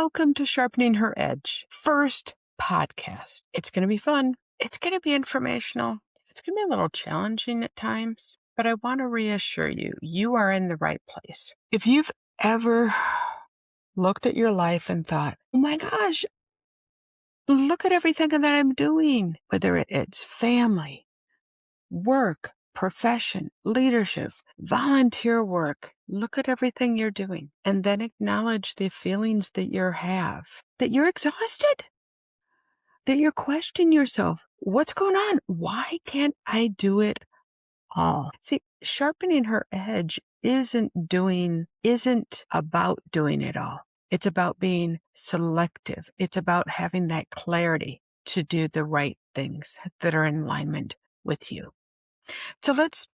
Welcome to Sharpening Her Edge, first podcast. It's going to be fun. It's going to be informational. It's going to be a little challenging at times, but I want to reassure you, you are in the right place. If you've ever looked at your life and thought, oh my gosh, look at everything that I'm doing, whether it's family, work, profession, leadership, volunteer work. Look at everything you're doing and then acknowledge the feelings that you have, that you're exhausted, that you're questioning yourself. What's going on? Why can't I do it all? See, sharpening her edge isn't about doing it all. It's about being selective. It's about having that clarity to do the right things that are in alignment with you. So let's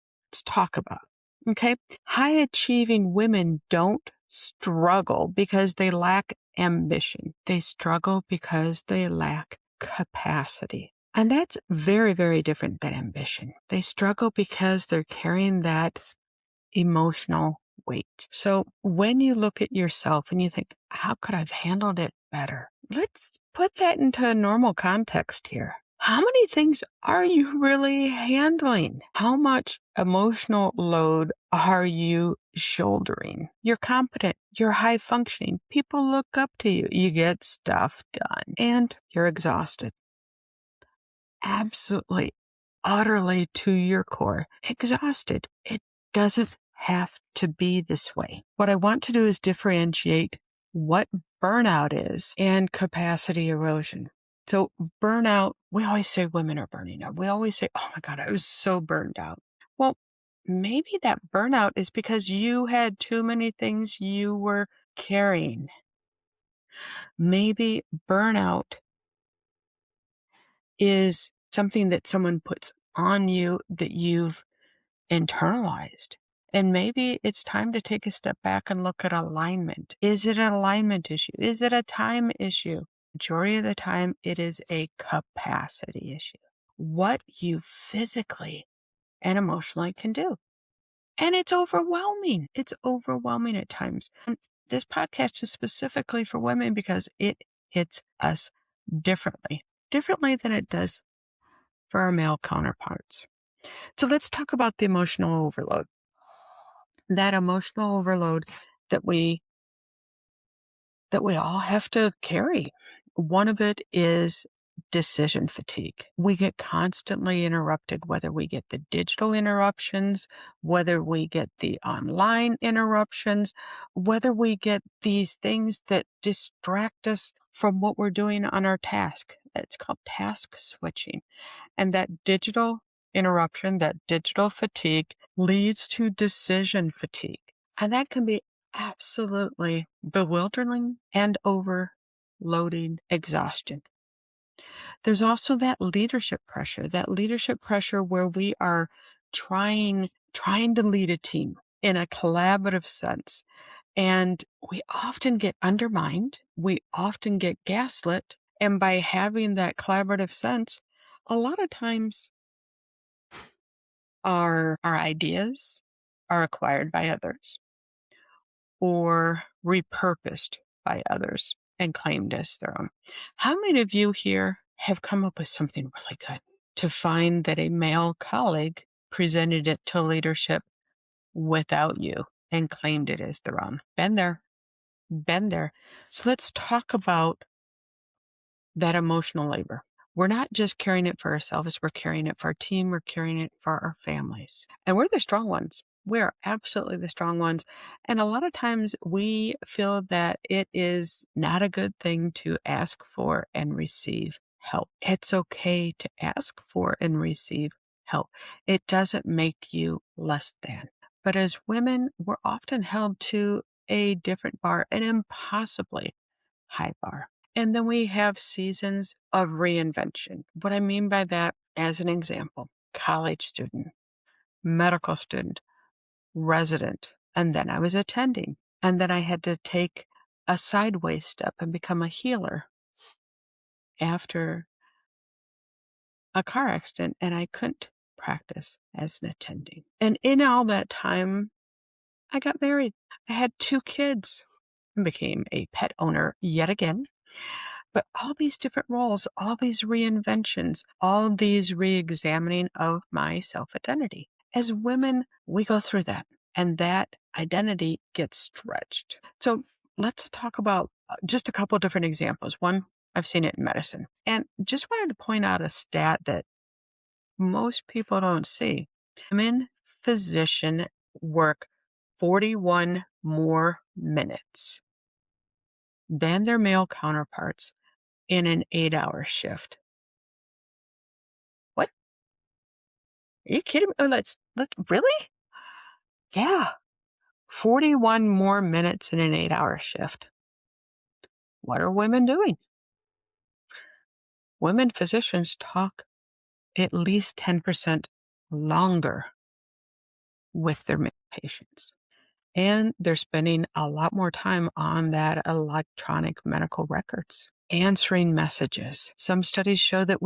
talk about it, okay? High achieving women don't struggle because they lack ambition. They struggle because they lack capacity. And that's very, very different than ambition. They struggle because they're carrying that emotional weight. So when you look at yourself and you think, how could I have handled it better? Let's put that into a normal context here. How many things are you really handling? How much emotional load are you shouldering? You're competent. You're high functioning. People look up to you. You get stuff done and you're exhausted. Absolutely, utterly to your core, exhausted. It doesn't have to be this way. What I want to do is differentiate what burnout is and capacity erosion. So burnout, we always say women are burning out. We always say, oh my God, I was so burned out. Well, maybe that burnout is because you had too many things you were carrying. Maybe burnout is something that someone puts on you that you've internalized. And maybe it's time to take a step back and look at alignment. Is it an alignment issue? Is it a time issue? Majority of the time, it is a capacity issue. What you physically and emotionally can do. And it's overwhelming. It's overwhelming at times. And this podcast is specifically for women because it hits us differently than it does for our male counterparts. So let's talk about the emotional overload. That emotional overload that we all have to carry. One of it is decision fatigue. We get constantly interrupted, whether we get the digital interruptions, whether we get the online interruptions, whether we get these things that distract us from what we're doing on our task. It's called task switching. And that digital interruption, that digital fatigue leads to decision fatigue. And that can be absolutely bewildering and overloading exhaustion. There's also that leadership pressure where we are trying to lead a team in a collaborative sense. And we often get undermined. We often get gaslit. And by having that collaborative sense, a lot of times our ideas are acquired by others or repurposed by others and claimed as their own. How many of you here have come up with something really good to find that a male colleague presented it to leadership without you and claimed it as their own? Been there. So let's talk about that emotional labor. We're not just carrying it for ourselves, we're carrying it for our team, we're carrying it for our families. And we're the strong ones. We are absolutely the strong ones. And a lot of times we feel that it is not a good thing to ask for and receive help. It's okay to ask for and receive help. It doesn't make you less than. But as women, we're often held to a different bar, an impossibly high bar. And then we have seasons of reinvention. What I mean by that, as an example, college student, medical student, resident, and then I was attending. And then I had to take a sideways step and become a healer after a car accident, and I couldn't practice as an attending. And in all that time, I got married. I had 2 kids. and became a pet owner yet again. But all these different roles, all these reinventions, all these re-examining of my self-identity. As women, we go through that, and that identity gets stretched. So let's talk about just a couple different examples. One, I've seen it in medicine. And just wanted to point out a stat that most people don't see. Women physicians work 41 more minutes than their male counterparts in an 8-hour shift. What? Are you kidding me? Oh, let's really? Yeah. 41 more minutes in an 8-hour shift. What are women doing? Women physicians talk at least 10% longer with their patients. And they're spending a lot more time on that electronic medical records, answering messages. Some studies show that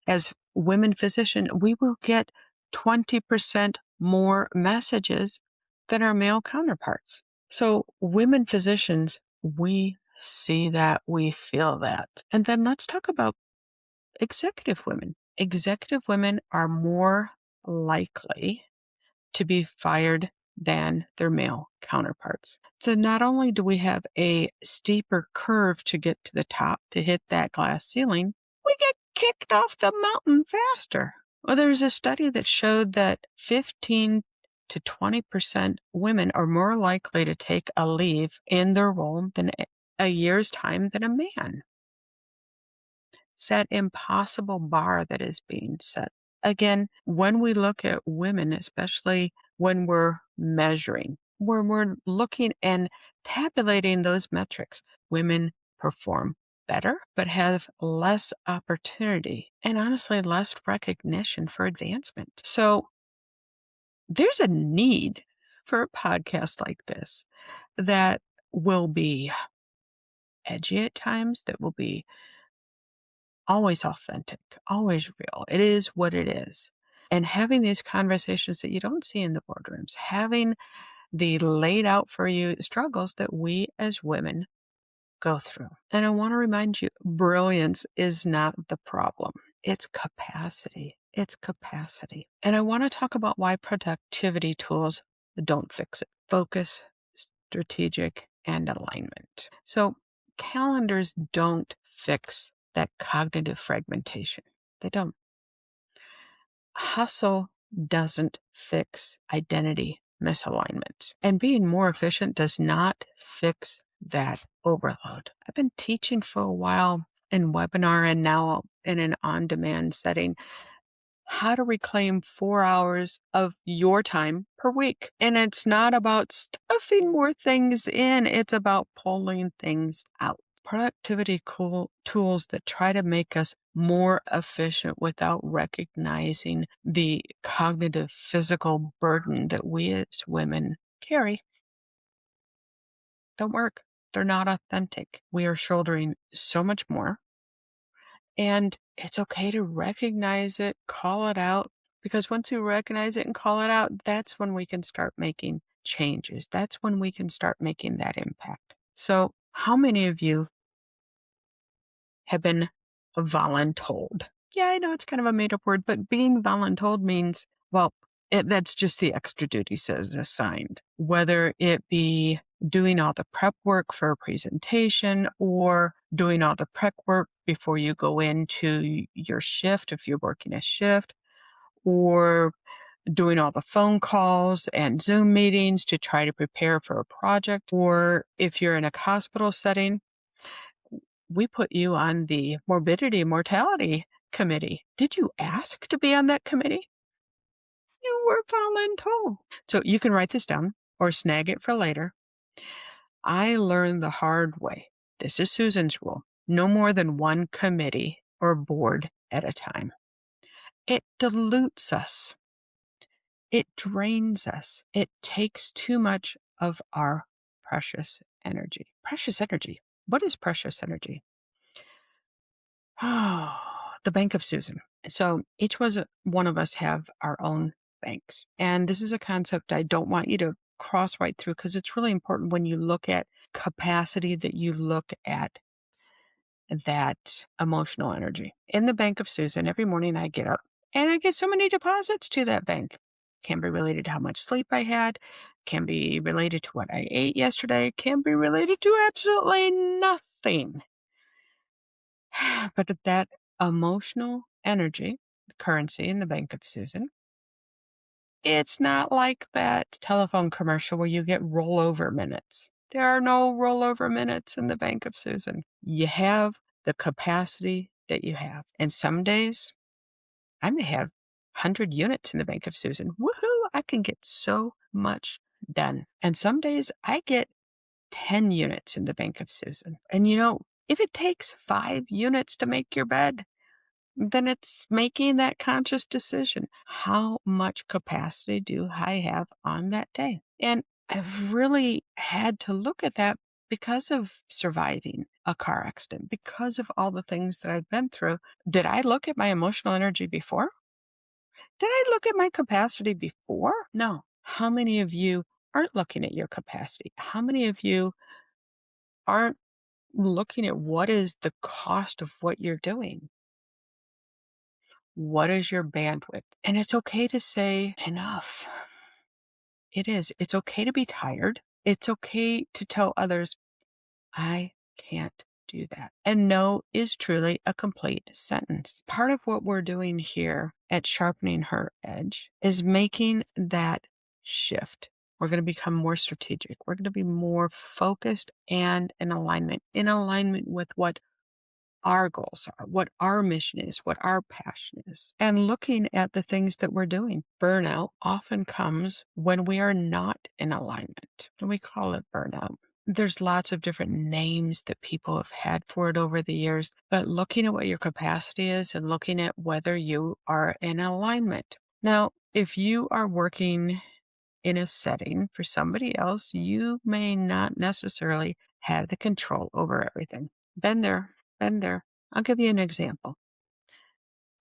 as women physicians, we will get 20% more messages than our male counterparts. So women physicians, we see that, we feel that. And then let's talk about executive women. Executive women are more likely to be fired than their male counterparts. So not only do we have a steeper curve to get to the top to hit that glass ceiling, we get kicked off the mountain faster. Well, there's a study that showed that 15 to 20% women are more likely to take a leave in their role than a year's time than a man. It's that impossible bar that is being set. Again, when we look at women, especially when we're measuring, when we're looking and tabulating those metrics, women perform better, but have less opportunity and honestly less recognition for advancement. So there's a need for a podcast like this that will be edgy at times, that will be always authentic, always real. It is what it is. And having these conversations that you don't see in the boardrooms, having the laid out for you struggles that we as women go through. And I want to remind you, brilliance is not the problem. It's capacity. It's capacity. And I want to talk about why productivity tools don't fix it. Focus, strategic, and alignment. So calendars don't fix that cognitive fragmentation. They don't. Hustle doesn't fix identity misalignment. And being more efficient does not fix that overload. I've been teaching for a while in webinar and now in an on-demand setting how to reclaim 4 hours of your time per week. And it's not about stuffing more things in, it's about pulling things out. Productivity tools that try to make us more efficient without recognizing the cognitive, physical burden that we as women carry don't work. They're not authentic. We are shouldering so much more. And it's okay to recognize it, call it out, because once you recognize it and call it out, that's when we can start making changes. That's when we can start making that impact. So how many of you have been voluntold? Yeah, I know it's kind of a made up word, but being voluntold means, well, that's just the extra duties as assigned, whether it be doing all the prep work for a presentation or doing all the prep work before you go into your shift, if you're working a shift, or doing all the phone calls and Zoom meetings to try to prepare for a project, or if you're in a hospital setting, we put you on the morbidity and mortality committee. Did you ask to be on that committee? You were voluntold. So you can write this down or snag it for later. I learned the hard way. This is Susan's rule. No more than one committee or board at a time. It dilutes us. It drains us. It takes too much of our precious energy. Precious energy. What is precious energy? Oh, the bank of Susan. So one of us have our own banks. And this is a concept I don't want you to cross right through because it's really important when you look at capacity that you look at that emotional energy. In the Bank of Susan, every morning I get up and I get so many deposits to that bank. Can be related to how much sleep I had, can be related to what I ate yesterday, can be related to absolutely nothing. But that emotional energy, the currency in the Bank of Susan, it's not like that telephone commercial where you get rollover minutes. There are no rollover minutes in the Bank of Susan. You have the capacity that you have. And some days I may have 100 units in the Bank of Susan. Woohoo! I can get so much done. And some days I get 10 units in the Bank of Susan. And if it takes 5 units to make your bed, then it's making that conscious decision. How much capacity do I have on that day? And I've really had to look at that because of surviving a car accident, because of all the things that I've been through. Did I look at my emotional energy before? Did I look at my capacity before? No. How many of you aren't looking at your capacity? How many of you aren't looking at what is the cost of what you're doing? What is your bandwidth? And it's okay to say enough. It is. It's okay to be tired. It's okay to tell others, I can't do that. And no is truly a complete sentence. Part of what we're doing here at Sharpening HER Edge is making that shift. We're going to become more strategic. We're going to be more focused and in alignment with what our goals are, what our mission is, what our passion is, and looking at the things that we're doing. Burnout often comes when we are not in alignment, and we call it burnout. There's lots of different names that people have had for it over the years, but looking at what your capacity is and looking at whether you are in alignment. Now, if you are working in a setting for somebody else, you may not necessarily have the control over everything. Been there. I'll give you an example.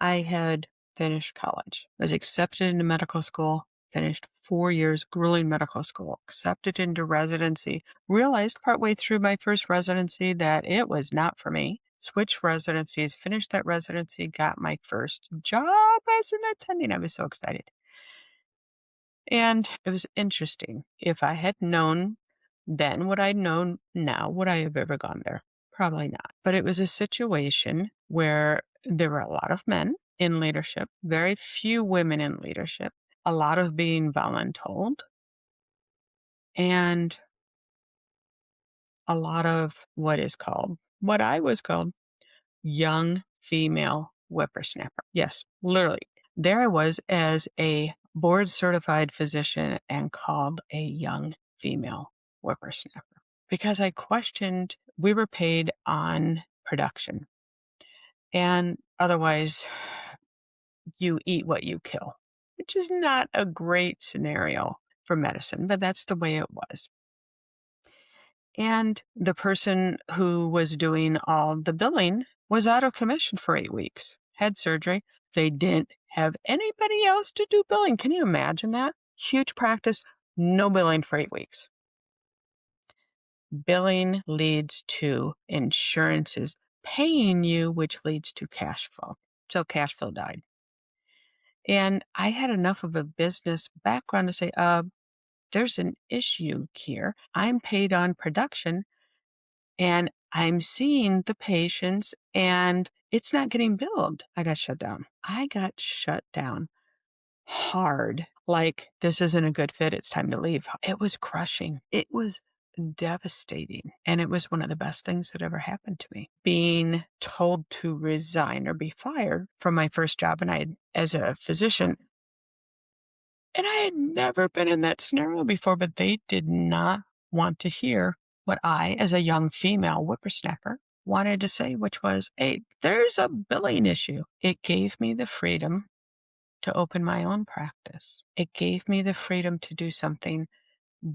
I had finished college, was accepted into medical school, finished 4 years grueling medical school, accepted into residency, realized partway through my first residency that it was not for me, switched residencies, finished that residency, got my first job as an attending. I was so excited. And it was interesting. If I had known then what I'd known now, would I have ever gone there? Probably not. But it was a situation where there were a lot of men in leadership, very few women in leadership, a lot of being voluntold, and a lot of what I was called, young female whippersnapper. Yes, literally. There I was as a board certified physician and called a young female whippersnapper because I questioned, we were paid on production. And otherwise, you eat what you kill, which is not a great scenario for medicine, but that's the way it was. And the person who was doing all the billing was out of commission for 8 weeks, had surgery. They didn't have anybody else to do billing. Can you imagine that? Huge practice, no billing for 8 weeks. Billing leads to insurances paying you, which leads to cash flow. So cash flow died. And I had enough of a business background to say, there's an issue here. I'm paid on production and I'm seeing the patients and it's not getting billed. I got shut down. I got shut down hard. Like, this isn't a good fit. It's time to leave. It was crushing. It was devastating. And it was one of the best things that ever happened to me. Being told to resign or be fired from my first job as a physician. And I had never been in that scenario before, but they did not want to hear what I, as a young female whippersnapper, wanted to say, which was, hey, there's a billing issue. It gave me the freedom to open my own practice. It gave me the freedom to do something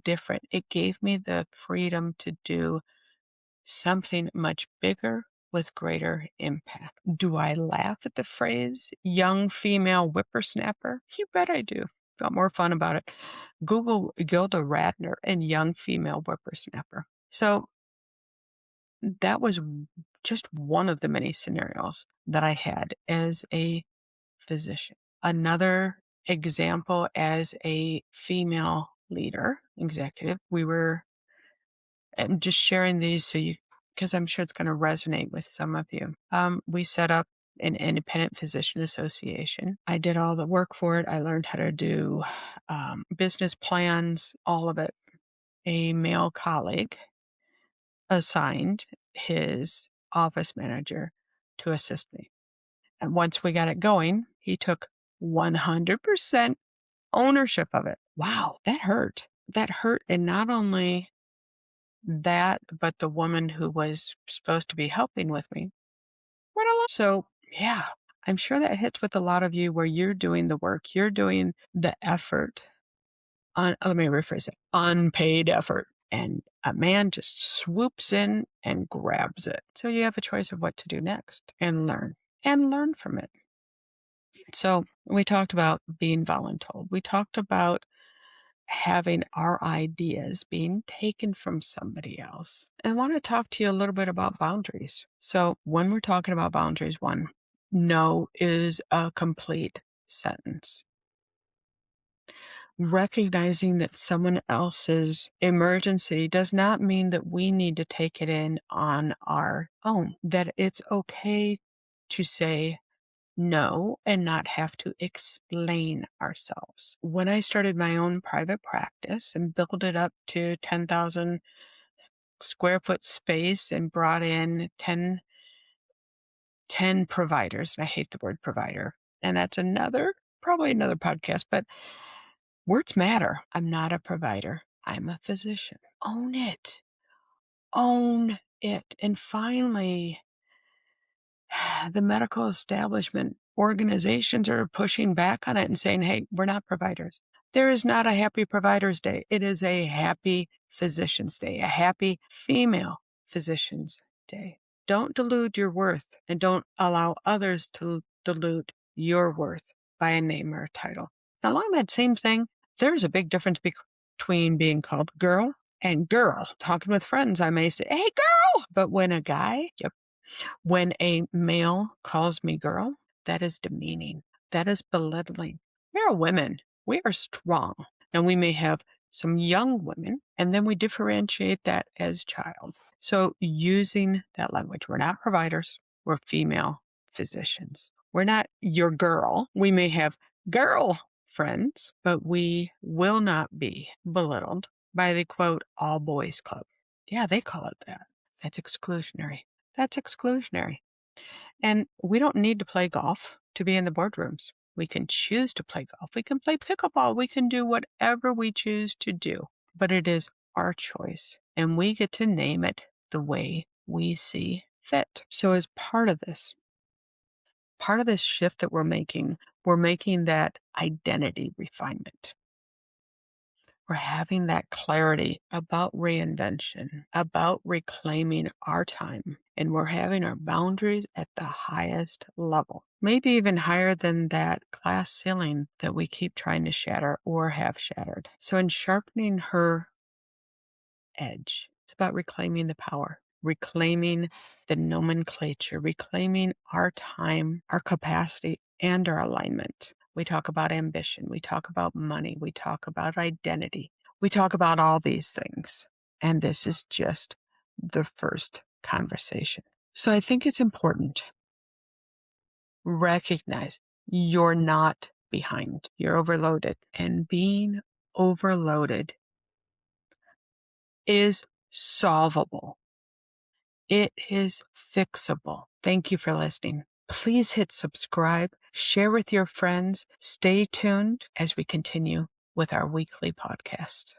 different. It gave me the freedom to do something much bigger with greater impact. Do I laugh at the phrase young female whippersnapper? You bet I do. got more fun about it. Google Gilda Radner and young female whippersnapper. So that was just one of the many scenarios that I had as a physician. Another example as a female leader, executive, we were just sharing these because I'm sure it's going to resonate with some of you. We set up an independent physician association. I did all the work for it. I learned how to do business plans, all of it. A male colleague assigned his office manager to assist me. And once we got it going, he took 100% ownership of it. Wow, that hurt. That hurt. And not only that, but the woman who was supposed to be helping with me went along. So, yeah, I'm sure that hits with a lot of you where you're doing the work, you're doing the effort. Let me rephrase it, unpaid effort. And a man just swoops in and grabs it. So you have a choice of what to do next and learn from it. So we talked about being voluntold. We talked about having our ideas being taken from somebody else. I want to talk to you a little bit about boundaries. So when we're talking about boundaries, one, no is a complete sentence. Recognizing that someone else's emergency does not mean that we need to take it in on our own, that it's okay to say no and not have to explain ourselves. When I started my own private practice and built it up to 10,000 square foot space and brought in 10 providers, and I hate the word provider, and that's probably another podcast, but words matter. I'm not a provider. I'm a physician. Own it. Own it. And finally, the medical establishment organizations are pushing back on it and saying, hey, we're not providers. There is not a happy provider's day. It is a happy physician's day, a happy female physician's day. Don't dilute your worth and don't allow others to dilute your worth by a name or a title. Now, along that same thing, there's a big difference between being called girl and girl. Talking with friends, I may say, hey, girl. But when a male calls me girl, that is demeaning. That is belittling. We are women. We are strong. And we may have some young women, and then we differentiate that as child. So using that language, we're not providers. We're female physicians. We're not your girl. We may have girl friends, but we will not be belittled by the quote, all boys club. Yeah, they call it that. That's exclusionary. That's exclusionary. And we don't need to play golf to be in the boardrooms. We can choose to play golf. We can play pickleball. We can do whatever we choose to do. But it is our choice. And we get to name it the way we see fit. So as part of this shift that we're making that identity refinement. We're having that clarity about reinvention, about reclaiming our time, and we're having our boundaries at the highest level, maybe even higher than that glass ceiling that we keep trying to shatter or have shattered. So in sharpening her edge, it's about reclaiming the power, reclaiming the nomenclature, reclaiming our time, our capacity, and our alignment. We talk about ambition. We talk about money. We talk about identity. We talk about all these things. And this is just the first conversation. So I think it's important. Recognize you're not behind. You're overloaded. And being overloaded is solvable. It is fixable. Thank you for listening. Please hit subscribe, share with your friends. Stay tuned as we continue with our weekly podcast.